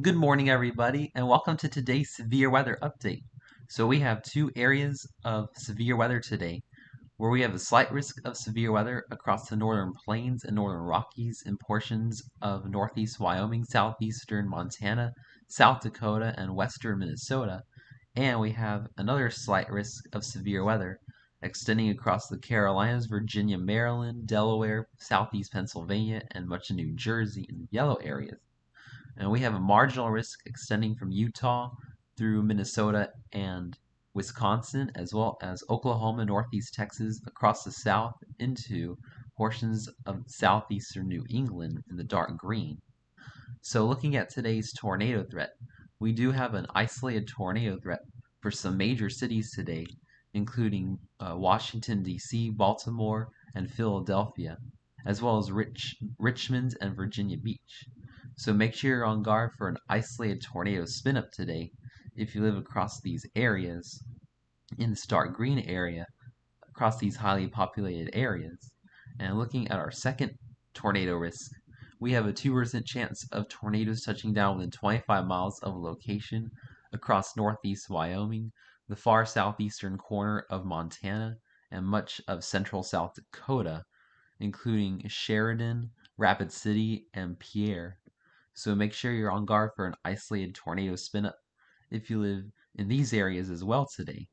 Good morning, everybody, and welcome to today's severe weather update. So we have two areas of severe weather today, where we have a slight risk of severe weather across the Northern Plains and Northern Rockies in portions of northeast Wyoming, southeastern Montana, South Dakota, and western Minnesota. And we have another slight risk of severe weather extending across the Carolinas, Virginia, Maryland, Delaware, southeast Pennsylvania, and much of New Jersey in the yellow areas. And we have a marginal risk extending from Utah through Minnesota and Wisconsin, as well as Oklahoma, northeast Texas, across the south into portions of southeastern New England in the dark green. So, looking at today's tornado threat, we do have an isolated tornado threat for some major cities today, including Washington, DC, Baltimore, and Philadelphia, as well as Richmond and Virginia Beach. So make sure you're on guard for an isolated tornado spin up today if you live across these areas in the dark green area, across these highly populated areas. And looking at our second tornado risk, we have a 2% chance of tornadoes touching down within 25 miles of a location across northeast Wyoming, the far southeastern corner of Montana, and much of central South Dakota, including Sheridan, Rapid City, and Pierre. So make sure you're on guard for an isolated tornado spin up if you live in these areas as well today.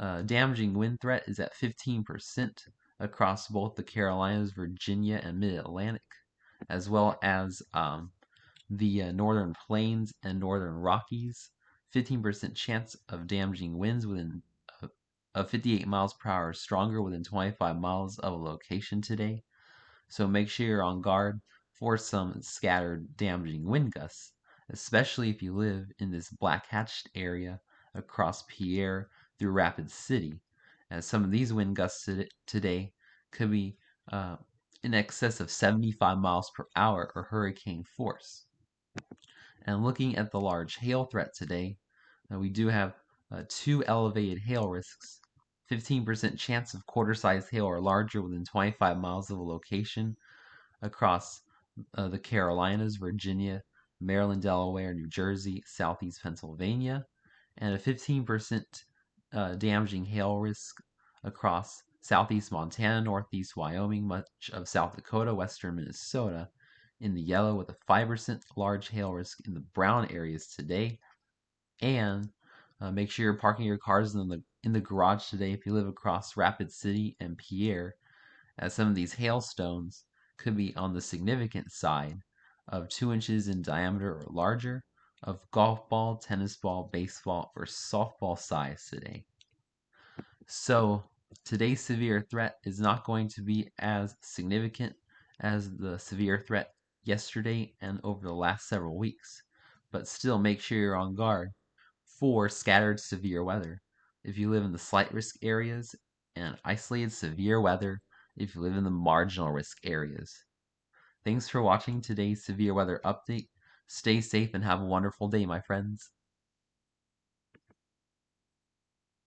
Damaging wind threat is at 15% across both the Carolinas, Virginia, and Mid-Atlantic, as well as the Northern Plains and Northern Rockies. 15% chance of damaging winds within of 58 miles per hour or stronger within 25 miles of a location today. So make sure you're on guard for some scattered damaging wind gusts, especially if you live in this black hatched area across Pierre through Rapid City, as some of these wind gusts today could be in excess of 75 miles per hour or hurricane force. And looking at the large hail threat today, we do have two elevated hail risks. 15% chance of quarter-sized hail or larger within 25 miles of a location across the Carolinas, Virginia, Maryland, Delaware, New Jersey, southeast Pennsylvania, and a 15% damaging hail risk across southeast Montana, northeast Wyoming, much of South Dakota, western Minnesota in the yellow, with a 5% large hail risk in the brown areas today. And make sure you're parking your cars in the garage today if you live across Rapid City and Pierre, as some of these hailstones could be on the significant side of 2 inches in diameter or larger, of golf ball, tennis ball, baseball, or softball size today. So today's severe threat is not going to be as significant as the severe threat yesterday and over the last several weeks, but still make sure you're on guard for scattered severe weather if you live in the slight risk areas, and isolated severe weather if you live in the marginal risk areas. Thanks for watching today's severe weather update. Stay safe and have a wonderful day, my friends.